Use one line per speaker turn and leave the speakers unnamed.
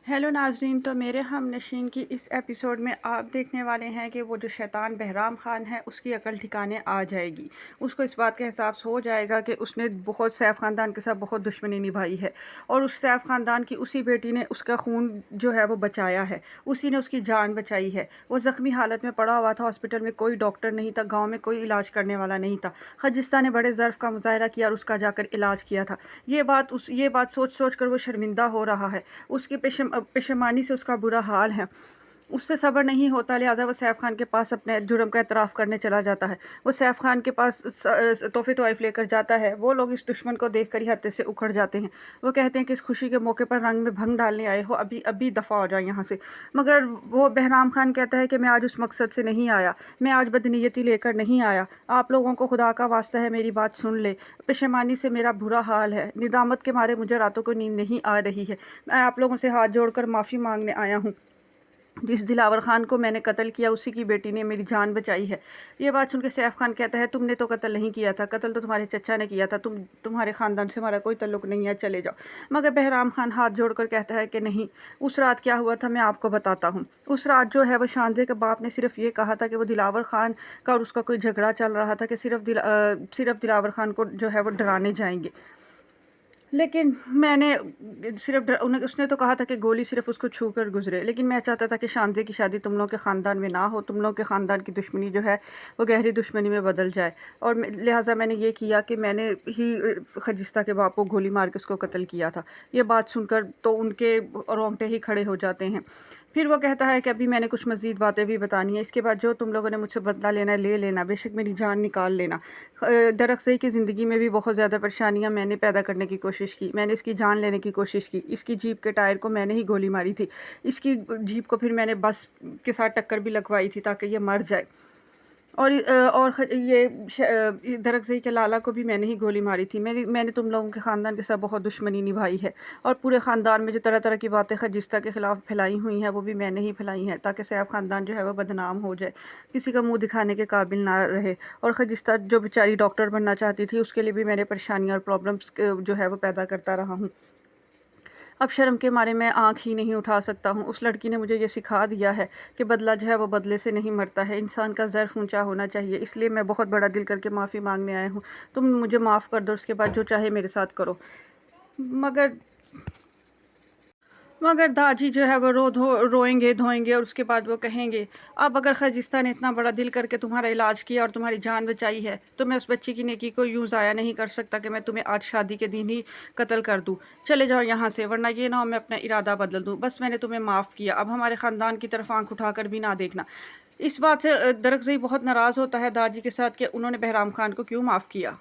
Hello नाज़रीन। तो मेरे हम नशीन की इस एपिसोड में आप देखने वाले हैं कि वो जो शैतान बहराम खान है उसकी अकल ठिकाने आ जाएगी। उसको इस बात का एहसास हो जाएगा कि उसने बहुत सैफ ख़ानदान के साथ बहुत दुश्मनी निभाई है और उस सैफ ख़ानदान की उसी बेटी ने उसका खून जो है वो बचाया है, उसी ने उसकी जान बचाई है। वो ज़ख्मी हालत में पड़ा हुआ था, हॉस्पिटल में कोई डॉक्टर नहीं था, गाँव में कोई इलाज करने वाला नहीं था। खजिस्ता ने बड़े ज़र्फ़ का मुज़ाहरा किया और उसका जाकर इलाज किया था। ये बात सोच सोच कर वो शर्मिंदा हो रहा है। उसकी पेशेमानी से उसका बुरा हाल है। उससे सब्र नहीं होता, लिहाजा वो सैफ खान के पास अपने जुर्म का एतराफ़ करने चला जाता है। वो सैफ खान के पास तोहफ़े तोइफ़ लेकर जाता है। वो लोग इस दुश्मन को देखकर ही हत्थे से उखड़ जाते हैं। वो कहते हैं कि इस खुशी के मौके पर रंग में भंग डालने आए हो, अभी अभी दफ़ा हो जाओ यहाँ से। मगर वो बहराम खान कहता है कि मैं आज उस मकसद से नहीं आया, मैं आज बदनीयती लेकर नहीं आया। आप लोगों को खुदा का वास्ता है मेरी बात सुन ले। पेशेमानी से मेरा बुरा हाल है, निदामत के मारे मुझे रातों को नींद नहीं आ रही है। मैं आप लोगों से हाथ जोड़कर माफ़ी मांगने आया हूँ। जिस दिलावर खान को मैंने कत्ल किया उसी की बेटी ने मेरी जान बचाई है। ये बात सुन के सैफ खान कहता है, तुमने तो कत्ल नहीं किया था, कत्ल तो तुम्हारे चचा ने किया था, तुम्हारे ख़ानदान से हमारा कोई ताल्लुक़ नहीं है, चले जाओ। मगर बहराम खान हाथ जोड़कर कहता है कि नहीं, उस रात क्या हुआ था मैं आपको बताता हूँ। उस रात जो है वो शानजे के बाप ने सिर्फ ये कहा था कि वो दिलावर खान का और उसका कोई झगड़ा चल रहा था कि सिर्फ दिलावर खान को जो है वो डराने जाएंगे। लेकिन मैंने उसने तो कहा था कि गोली सिर्फ उसको छू कर गुजरे, लेकिन मैं चाहता था कि शानजे की शादी तुम लोग के ख़ानदान में ना हो, तुम लोग के ख़ानदान की दुश्मनी जो है वो गहरी दुश्मनी में बदल जाए। और लिहाजा मैंने ये किया कि मैंने ही खजिस्ता के बाप को गोली मार के उसको कत्ल किया था। ये बात सुनकर तो उनके रोंगटे ही खड़े हो जाते हैं। फिर वो कहता है कि अभी मैंने कुछ मज़ीद बातें भी बतानी है, इसके बाद जो तुम लोगों ने मुझसे बदला लेना है ले लेना, बेशक मेरी जान निकाल लेना। दरअसल की ज़िंदगी में भी बहुत ज़्यादा परेशानियां मैंने पैदा करने की कोशिश की, मैंने इसकी जान लेने की कोशिश की। इसकी जीप के टायर को मैंने ही गोली मारी थी, इसकी जीप को फिर मैंने बस के साथ टक्कर भी लगवाई थी ताकि ये मर जाए। दरअसल के लाला को भी मैंने ही गोली मारी थी। मैंने तुम लोगों के ख़ानदान के साथ बहुत दुश्मनी निभाई है और पूरे ख़ानदान में जो तरह तरह की बातें खजिस्ता के ख़िलाफ़ फैलाई हुई हैं वो भी मैंने ही फैलाई हैं, ताकि सैफ ख़ानदान जो है वो बदनाम हो जाए, किसी का मुंह दिखाने के काबिल ना रहे। और खजिस्ता जो बेचारी डॉक्टर बनना चाहती थी उसके लिए भी मैंने परेशानियाँ और प्रॉब्लम्स जो है वो पैदा करता रहा हूँ। अब शर्म के मारे मैं आँख ही नहीं उठा सकता हूँ। उस लड़की ने मुझे ये सिखा दिया है कि बदला जो है वो बदले से नहीं मरता है, इंसान का ज़र्फ़ ऊँचा होना चाहिए। इसलिए मैं बहुत बड़ा दिल करके माफ़ी मांगने आया हूँ। तुम मुझे माफ़ कर दो, उसके बाद जो चाहे मेरे साथ करो। मगर मगर दाजी जो है वो रोएंगे धोएंगे और उसके बाद वो कहेंगे, अब अगर खजिस्ता ने इतना बड़ा दिल करके तुम्हारा इलाज किया और तुम्हारी जान बचाई है तो मैं उस बच्ची की नेकी को यूँ ज़ाया नहीं कर सकता कि मैं तुम्हें आज शादी के दिन ही कत्ल कर दूँ। चले जाओ यहाँ से, वरना ये ना हो मैं अपना इरादा बदल दूँ। बस मैंने तुम्हें माफ़ किया, अब हमारे ख़ानदान की तरफ आँख उठाकर भी ना देखना। इस बात से दरअसल बहुत नाराज़ होता है दादी के साथ कि उन्होंने बहराम खान को क्यों माफ़ किया।